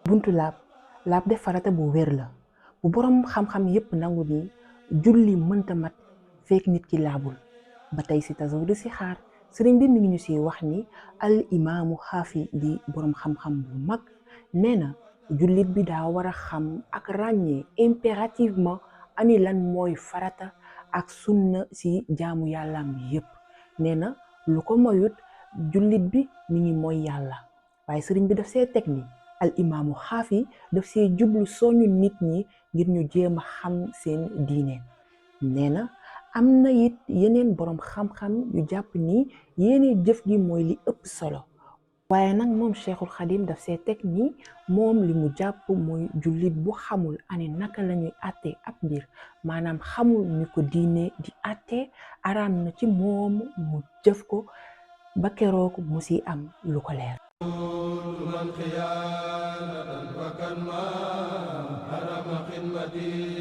buntu laab def farata bu wér la bu boroom xam-xam yépp nangu ni julli mënta mat fekk nit ki laabul. ba tey ci Tazawudu Sixaar sëriñ bi mi ngi ñu ci wax ni al imaamu xaafi di boroom xam-xam bu mag nee na jullit bi daa war a xam ak ràññee impérativement ani lan mooy farata ak sunna ci jaamu yàllaam yépp. nee na lu ko moyut jullit bi mi ngi mooy yàlla. waaye sëriñ bi daf see teg ni al imaamu xaafi daf see jublu soñu nit ñi ngir ñu jéem a xam seen diine. nee na am na it yeneen boroom xam-xam yu jàpp ni yéene jëf gi mooy li ëpp solo. waaye nag moom Cheikhul Khadim daf see teg ni moom li mu jàpp mooy jullit bu xamul ani naka la ñuy àttee ab mbir maanaam xamul ni ko diine di àttee araam na ci moom mu jëf ko ba keroog mu si am lu ko leer. من خيانة وكن ما حرم خدمتي